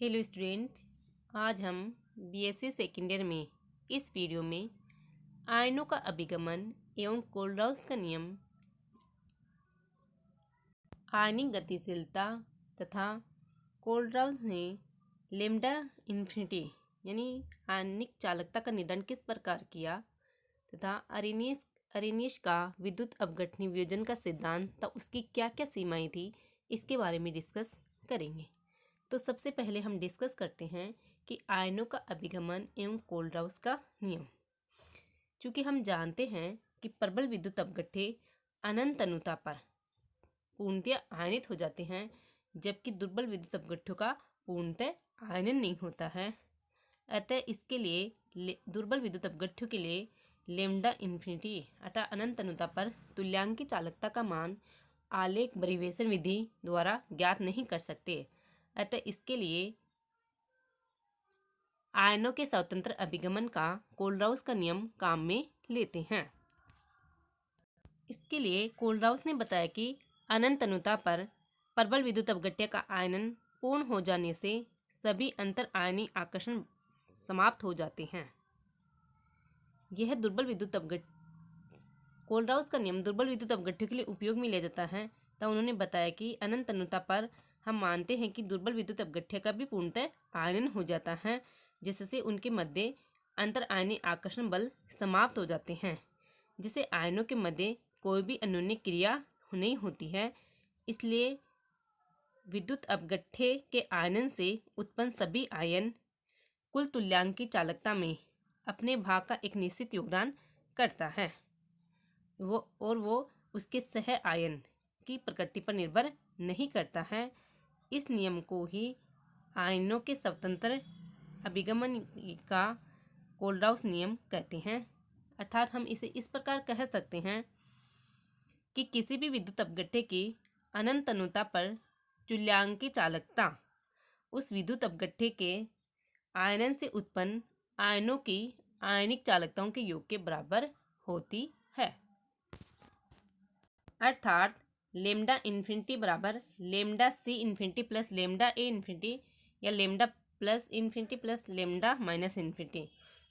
Hello student, आज हम BSc second year में इस वीडियो में आयनों का अभिगमन एवं कोलराउस का नियम, आयनिक गतिशीलता तथा कोलराउस ने लैम्डा इन्फिनिटी यानी आयनिक चालकता का निर्धारण किस प्रकार किया तथा अरेनियस का विद्युत अपघटनी वियोजन का सिद्धांत तथा उसकी क्या क्या सीमाएं थी, इसके बारे में डिस्कस करेंगे। तो सबसे पहले हम डिस्कस करते हैं कि आयनों का अभिगमन एवं कोलराउस का नियम। चूँकि हम जानते हैं कि प्रबल विद्युत अपघट्य अनंत अनुता पर पूर्णतः आयनित हो जाते हैं, जबकि दुर्बल विद्युत अपघट्यों का पूर्णतः आयनन नहीं होता है। अतः इसके लिए दुर्बल विद्युत अपघट्यों के लिए लैम्डा इन्फिनिटी अर्थात अनंत अनुता पर तुल्यांकी चालकता का मान आलेख परिवेशन विधि द्वारा ज्ञात नहीं कर सकते। अतः इसके लिए आयनों के स्वतंत्र अभिगमन का कोलराउस का नियम काम में लेते हैं। इसके लिए कोलराउस ने बताया कि अनंत अनुता पर प्रबल विद्युत अपघट्य का आयनन पूर्ण हो जाने से सभी अंतर आयनीय आकर्षण समाप्त हो जाते हैं। यह दुर्बल विद्युत अपघट्य कोलराउस का नियम दुर्बल विद्युत अपघट्यों के लिए उपयोग में लिया जाता है। तब उन्होंने बताया कि अनंत अनुता पर हम मानते हैं कि दुर्बल विद्युत अपघट्य का भी पूर्णतः आयनन हो जाता है, जिससे उनके मध्य अंतर आयनीय आकर्षण बल समाप्त हो जाते हैं, जिससे आयनों के मध्य कोई भी अन्योन्य क्रिया नहीं होती है। इसलिए विद्युत अपघट्य के आयनन से उत्पन्न सभी आयन कुल तुल्यांकी चालकता में अपने भाग का एक निश्चित योगदान करता है, वो उसके सह आयन की प्रकृति पर निर्भर नहीं करता है। इस नियम को ही आयनों के स्वतंत्र अभिगमन का कोलराउस नियम कहते हैं। अर्थात हम इसे इस प्रकार कह सकते हैं कि किसी भी विद्युत अपघट्य की अनंत अनुता पर तुल्यांकी चालकता उस विद्युत अपघट्य के आयनन से उत्पन्न आयनों की आयनिक चालकताओं के योग के बराबर होती है। अर्थात लैम्डा इन्फिनिटी बराबर लैम्डा सी इन्फिनिटी प्लस लैम्डा ए इन्फिनिटी या lambda plus infinity plus lambda minus infinity,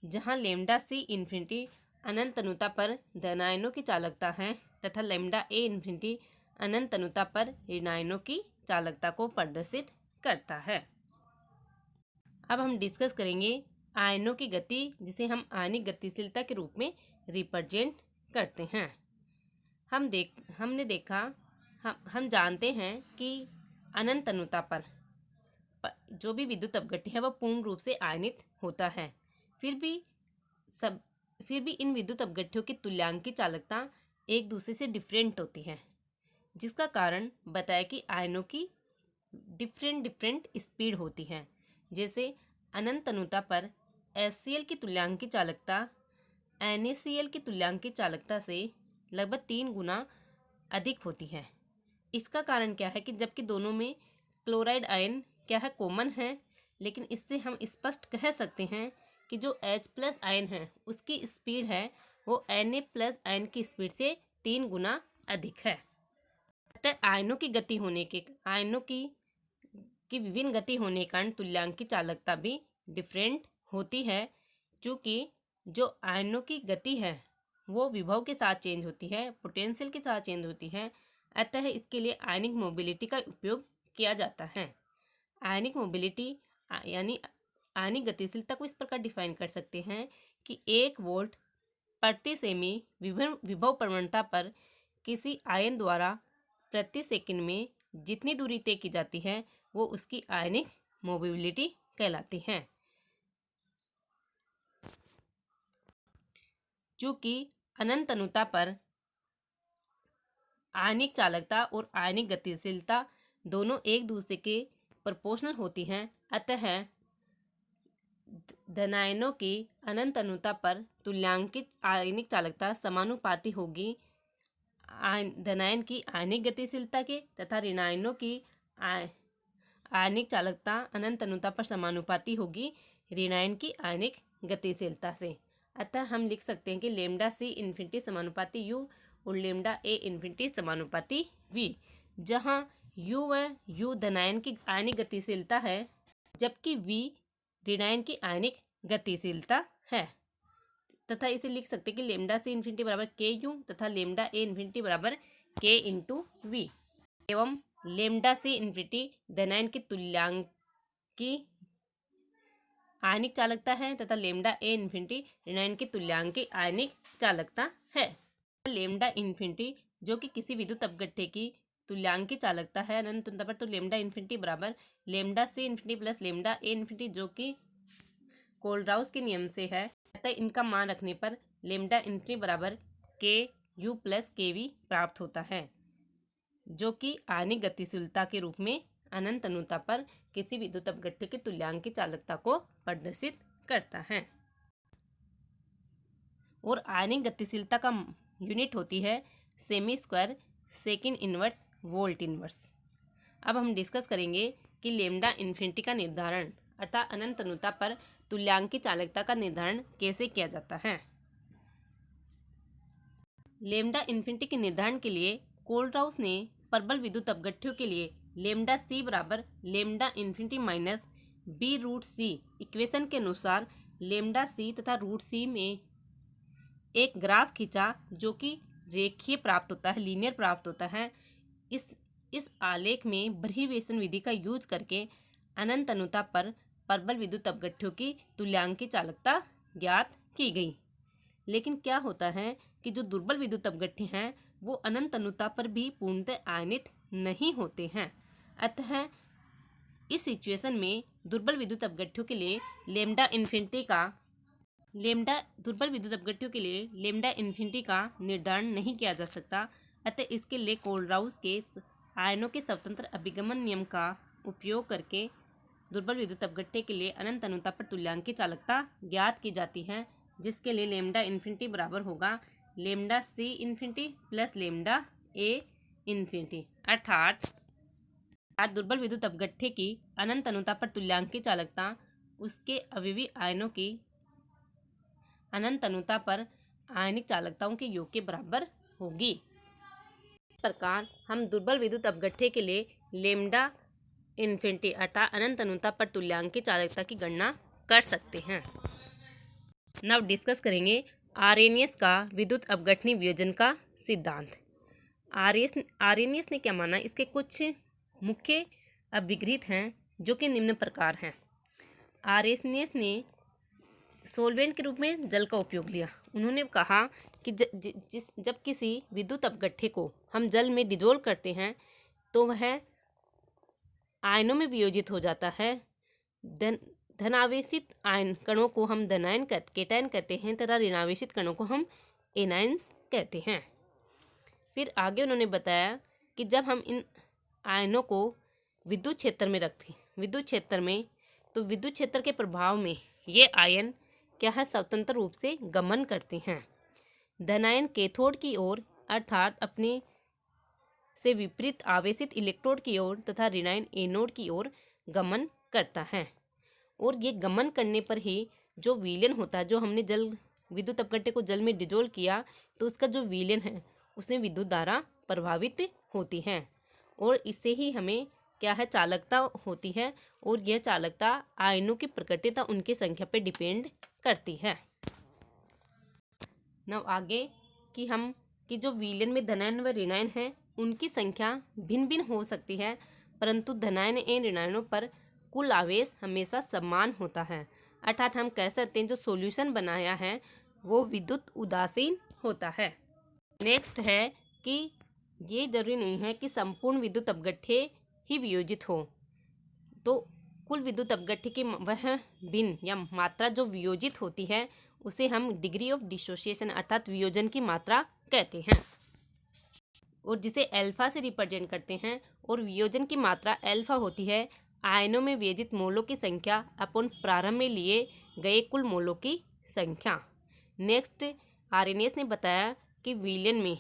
जहाँ लैम्डा सी इन्फिनिटी अनंत अनुता पर धनायनों की चालकता है तथा लैम्डा ए इन्फिनिटी अनंत अनुता पर ऋणायनों की चालकता को प्रदर्शित करता है। अब हम डिस्कस करेंगे आयनों की गति, जिसे हम आयनिक गतिशीलता के रूप में रिप्रेजेंट करते हैं। हमने देखा हम जानते हैं कि अनंत अनुता पर जो भी विद्युत अपघट्य है वह पूर्ण रूप से आयनित होता है। फिर भी इन विद्युत अपघट्यों की तुल्यांकी चालकता एक दूसरे से डिफरेंट होती है, जिसका कारण बताया कि आयनों की डिफरेंट स्पीड होती है। जैसे अनंत अनुता पर HCl की तुल्यांकी चालकता NaCl की तुल्यांकी चालकता से लगभग 3 गुना अधिक होती है। इसका कारण क्या है कि जबकि दोनों में क्लोराइड आयन क्या है, कॉमन है, लेकिन इससे हम स्पष्ट कह सकते हैं कि जो H+ आयन है उसकी स्पीड है वो Na+ आयन की स्पीड से 3 गुना अधिक है। अतः आयनों की विभिन्न गति होने के कारण तुल्यांकी चालकता भी डिफरेंट होती है। चूँकि जो आयनों की गति है वो विभव के साथ चेंज होती है, पोटेंशियल के साथ चेंज होती है। अतः इसके लिए आयनिक मोबिलिटी का उपयोग किया जाता है। आयनिक मोबिलिटी यानी आयनिक गतिशीलता को इस प्रकार डिफाइन कर सकते हैं कि 1 वोल्ट प्रति सेमी विभव प्रवणता पर किसी आयन द्वारा प्रति सेकंड में जितनी दूरी तय की जाती है वो उसकी आयनिक मोबिलिटी कहलाती है। चूँकि अनंत अनुता पर आयनिक चालकता और आयनिक गतिशीलता दोनों एक दूसरे के प्रोपोर्शनल होती हैं, अतः धनायनों की अनंत अनुता पर तुल्यांकित आयनिक चालकता समानुपाती होगी धनायन की आयनिक गतिशीलता के तथा ऋणायनों की आयनिक चालकता अनंत अनुता पर समानुपाती होगी ऋणायन की आयनिक गतिशीलता से। अतः हम लिख सकते हैं कि लैम्डा सी इन्फिनिटी समानुपाती यू और लैम्डा ए इन्फिनिटी समानुपाती वी, जहाँ यू व यू धनायन की आयनिक गतिशीलता है जबकि V ऋणायन की आयनिक गतिशीलता है। तथा इसे लिख सकते हैं कि लेमडा C इन्फिनिटी बराबर के यू तथा लेमडा A इन्फिनिटी बराबर के इंटू वी एवं लेमडा C इन्फिनिटी धनायन की तुल्यांक की आयनिक चालकता है तथा लेमडा A इन्फिनिटी ऋणायन की तुल्यांक की आयनिक चालकता है। लेमडा इन्फिनिटी जो कि किसी विद्युत अपघट्य की तुल्यांक की चालकता है अनंत अनंत पर, तो लेमडा इन्फिनिटी बराबर lambda C infinity plus lambda A infinity जो कि कोलराउस के नियम से है। अतः इनका मान रखने पर लेमडा इन्फिनिटी बराबर के यू प्लस के वी प्राप्त होता है, जो कि आयनिक गतिशीलता के रूप में अनंत अनुता पर किसी विद्युत अपघट्य के तुल्यांक की चालकता को प्रदर्शित करता है। और आयनिक गतिशीलता का यूनिट होती है semi square second inverse volt inverse. अब हम डिस्कस करेंगे कि लेमडा इन्फिनिटी का निर्धारण अर्थात अनंत अनुता पर तुल्यांक की चालकता का निर्धारण कैसे किया जाता है। लेमडा इन्फिनिटी के निर्धारण के लिए कोलराउस ने प्रबल विद्युत अपघट्यों के लिए लेमडा C बराबर lambda infinity minus B root C equation के अनुसार लेमडा C तथा रूट C में एक ग्राफ खींचा जो कि रेखीय प्राप्त होता है, लीनियर प्राप्त होता है। इस आलेख में बर्हिवेशन विधि का यूज करके अनंत अनुता पर प्रबल विद्युत अपघट्यों की तुल्यांक की चालकता ज्ञात की गई। लेकिन क्या होता है कि जो दुर्बल विद्युत अपघट्य हैं वो अनंत अनुता पर भी पूर्णतः आयनित नहीं होते हैं। अतः इस सिचुएशन में दुर्बल विद्युत अपघट्यों के लिए दुर्बल विद्युत अपघट्यों के लिए लेमडा इन्फिनिटी का निर्धारण नहीं किया जा सकता। अतः इसके लिए कोलराउस के आयनों के स्वतंत्र अभिगमन नियम का उपयोग करके दुर्बल विद्युत अपघट्य के लिए अनंत अनुता पर तुल्यांक की चालकता ज्ञात की जाती है, जिसके लिए लेमडा इन्फिनिटी बराबर होगा lambda C infinity plus lambda A infinity. अर्थात दुर्बल विद्युत अपघट्य की अनंत अनुता पर तुल्यांक की चालकता उसके अवयवी आयनों की अनंत अनुता पर आयनिक चालकताओं के योग के बराबर होगी। इस प्रकार हम दुर्बल विद्युत अपघट्य के लिए लेमडा इन्फिनिटी अर्थात अनंत अनुता पर तुल्यांक की चालकता की गणना कर सकते हैं। नाउ डिस्कस करेंगे आर्रेनियस का विद्युत अपघटनी वियोजन का सिद्धांत। आर्रेनियस ने क्या माना, इसके कुछ मुख्य अभिगृहित हैं जो कि निम्न प्रकार हैं। आर्रेनियस ने सोलवेंट के रूप में जल का उपयोग लिया। उन्होंने कहा कि जब किसी विद्युत अपघट्य को हम जल में डिजोल्व करते हैं तो वह आयनों में वियोजित हो जाता है। धनावेशित आयन कणों को हम धनायन केटायन कहते हैं तथा ऋणावेशित कणों को हम एनायंस कहते हैं। फिर आगे उन्होंने बताया कि जब हम इन आयनों को विद्युत क्षेत्र में रखते विद्युत क्षेत्र में तो विद्युत क्षेत्र के प्रभाव में ये आयन क्या है, स्वतंत्र रूप से गमन करते हैं। धनायन कैथोड की ओर अर्थात अपने से विपरीत आवेशित इलेक्ट्रोड की ओर तथा ऋणायन एनोड की ओर गमन करता है। और ये गमन करने पर ही जो विलयन होता है, जो हमने विद्युत अपघट्य को जल में डिजोल्व किया तो उसका जो विलयन है उसमें विद्युत धारा प्रभावित होती है और इससे ही हमें क्या है, चालकता होती है। और यह चालकता आयनों की प्रकृति उनकी संख्या पर डिपेंड करती है। नव आगे कि जो विलयन में धनायन व ऋणायन है उनकी संख्या भिन्न भिन्न हो सकती है, परंतु धनायन एवं ऋणायनों पर कुल आवेश हमेशा समान होता है। अर्थात हम कह सकते हैं जो सॉल्यूशन बनाया है वो विद्युत उदासीन होता है। नेक्स्ट है कि ये जरूरी नहीं है कि संपूर्ण विद्युत अपघट्य ही वियोजित हो, तो कुल विद्युत अपघट्य की वह भिन्न या मात्रा जो वियोजित होती है उसे हम डिग्री ऑफ डिसोसिएशन अर्थात वियोजन की मात्रा कहते हैं और जिसे अल्फा से रिप्रेजेंट करते हैं। और वियोजन की मात्रा अल्फा होती है आयनों में वियोजित मोलों की संख्या अपॉन प्रारंभ में लिए गए कुल मोलों की संख्या। नेक्स्ट आर्रेनियस ने बताया कि विलयन में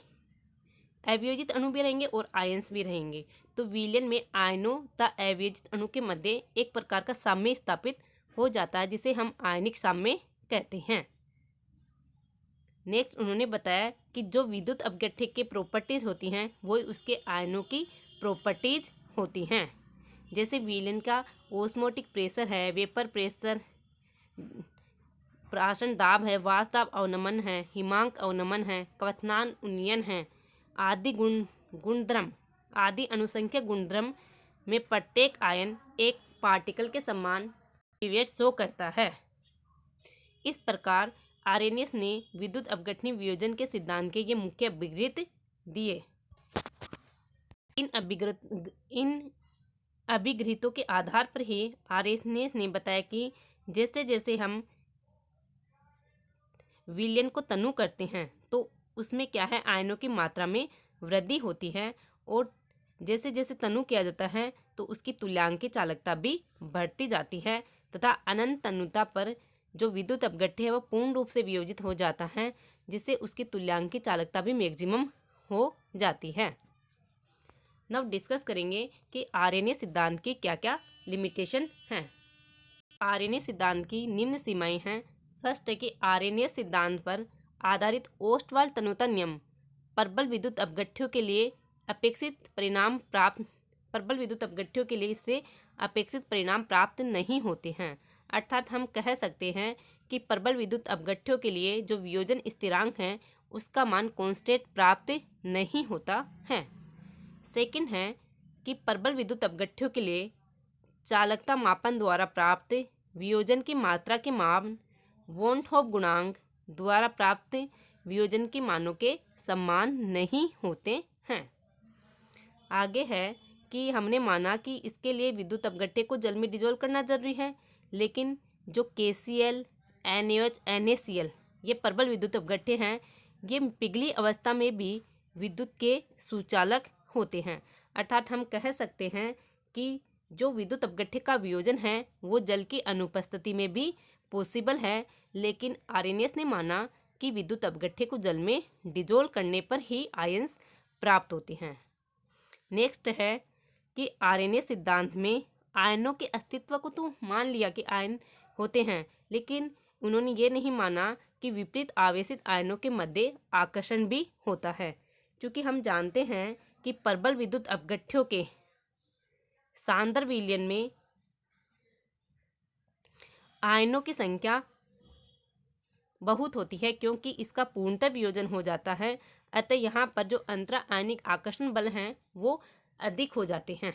अवियोजित अणु भी रहेंगे और आयंस भी रहेंगे, तो विलयन में आयनों तथा अवियोजित अणु के मध्य एक प्रकार का साम्य स्थापित हो जाता है जिसे हम आयनिक साम्य कहते हैं। नेक्स्ट उन्होंने बताया कि जो विद्युत अपघट्य के प्रॉपर्टीज होती हैं वो उसके आयनों की प्रॉपर्टीज होती हैं। जैसे विलयन का ओस्मोटिक प्रेशर है, वेपर प्रेशर, प्राशन दाब है, वाष्प दाब अवनमन है, हिमांक अवनमन है, क्वथनान उन्नयन है आदि गुणधर्म आदि अनुसंख्यक गुणधर्म में प्रत्येक आयन एक पार्टिकल के समान बिहेवियर शो करता है। इस प्रकार आर्हेनियस ने विद्युत अपघटनी वियोजन के सिद्धांत के ये मुख्य अभिगृहित दिए। इन अभिगृहितों के आधार पर ही आर्हेनियस ने बताया कि जैसे जैसे हम विलयन को तनु करते हैं तो उसमें क्या है, आयनों की मात्रा में वृद्धि होती है, और जैसे जैसे तनु किया जाता है तो उसकी तुल्यांकी चालकता भी बढ़ती जाती है तथा अनंत तनुता पर जो विद्युत अपघट्य है वह पूर्ण रूप से वियोजित हो जाता है, जिससे उसकी तुल्यांकी चालकता भी मैक्सिमम हो जाती है। नव डिस्कस करेंगे कि आरएनए सिद्धांत की क्या क्या लिमिटेशन हैं। आरएनए सिद्धांत की निम्न सीमाएं हैं। फर्स्ट है कि आरएनए सिद्धांत पर आधारित ओस्टवाल्ड तनुता नियम प्रबल विद्युत अपघट्यों के लिए इससे अपेक्षित परिणाम प्राप्त नहीं होते हैं। अर्थात हम कह सकते हैं कि प्रबल विद्युत अपघट्यों के लिए जो वियोजन स्थिरांक है उसका मान कांस्टेंट प्राप्त नहीं होता है। सेकंड है कि प्रबल विद्युत अपघट्यों के लिए चालकता मापन द्वारा प्राप्त वियोजन की मात्रा के मान वॉन हॉफ गुणांक द्वारा प्राप्त वियोजन के मानों के समान नहीं होते हैं। आगे है कि हमने माना कि इसके लिए विद्युत अपघट्य को जल में डिजोल्व करना जरूरी है, लेकिन जो KCl, NaOH, NaCl ये प्रबल विद्युत अपघट्य हैं, ये पिघली अवस्था में भी विद्युत के सुचालक होते हैं। अर्थात हम कह सकते हैं कि जो विद्युत अपघट्य का वियोजन है वो जल की अनुपस्थिति में भी पॉसिबल है, लेकिन आर्हेनियस ने माना कि विद्युत अपघट्य को जल में डिजोल्व करने पर ही आयंस प्राप्त होते हैं। नेक्स्ट है कि आरएनए सिद्धांत में आयनों के अस्तित्व को तो मान लिया कि आयन होते हैं, लेकिन उन्होंने ये नहीं माना कि विपरीत आवेशित आयनों के मध्य आकर्षण भी होता है, क्योंकि हम जानते हैं कि प्रबल विद्युत अपघट्यों के सांद्र विलयन में आयनों की संख्या बहुत होती है, क्योंकि इसका पूर्णतः वियोजन हो जाता है। अतः यहाँ पर जो अंतरा आयनिक आकर्षण बल हैं वो अधिक हो जाते हैं।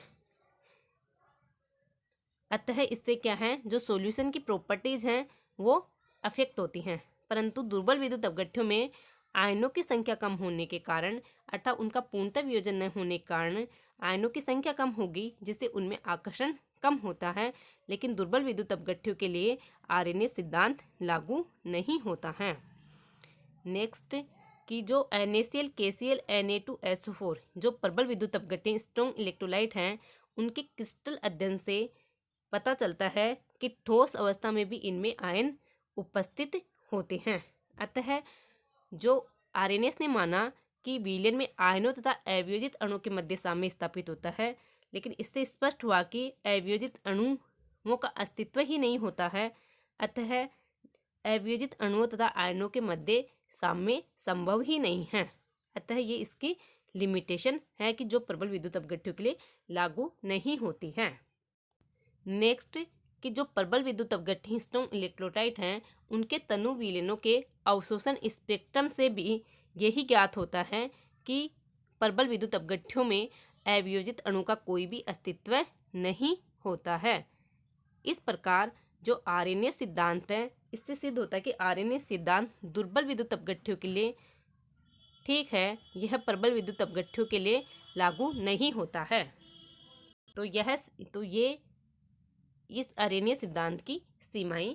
अतः इससे क्या है, जो सॉल्यूशन की प्रॉपर्टीज हैं वो अफेक्ट होती हैं। परंतु दुर्बल विद्युत अपघट्यों में आयनों की संख्या कम होने के कारण, अर्थात उनका पूर्णतः वियोजन न होने के कारण आयनों की संख्या कम होगी, जिससे उनमें आकर्षण कम होता है। लेकिन दुर्बल विद्युत अपघट्यों के लिए आरएनए सिद्धांत लागू नहीं होता है। नेक्स्ट कि जो NaCl, KCl, Na2SO4 जो प्रबल विद्युत अपघट्य स्ट्रॉन्ग इलेक्ट्रोलाइट हैं, उनके क्रिस्टल अध्ययन से पता चलता है कि ठोस अवस्था में भी इनमें आयन उपस्थित होते हैं। अतः जो आर्हेनियस ने माना कि विलयन में आयनों तथा अवियोजित अणुओं के मध्य साम्य स्थापित होता है, लेकिन इससे स्पष्ट हुआ कि अवियोजित अणुओं का अस्तित्व ही नहीं होता है। अतः अवियोजित अणुओं तथा आयनों के मध्य साम्य संभव ही नहीं है। अतः ये इसकी लिमिटेशन है कि जो प्रबल विद्युत अपघट्यों के लिए लागू नहीं होती है। नेक्स्ट कि जो प्रबल विद्युत अपघट्य स्ट्रॉन्ग इलेक्ट्रोलाइट हैं, उनके तनु विलयनों के अवशोषण स्पेक्ट्रम से भी यही ज्ञात होता है कि प्रबल विद्युत अपघट्यों में अवियोजित अणु का कोई भी अस्तित्व नहीं होता है। इस प्रकार जो आरएनए सिद्धांत है, इससे सिद्ध होता है कि आरएनए सिद्धांत दुर्बल विद्युत अपघट्यों के लिए ठीक है, यह प्रबल विद्युत अपघट्यों के लिए लागू नहीं होता है। तो ये इस आरएनए सिद्धांत की सीमाएं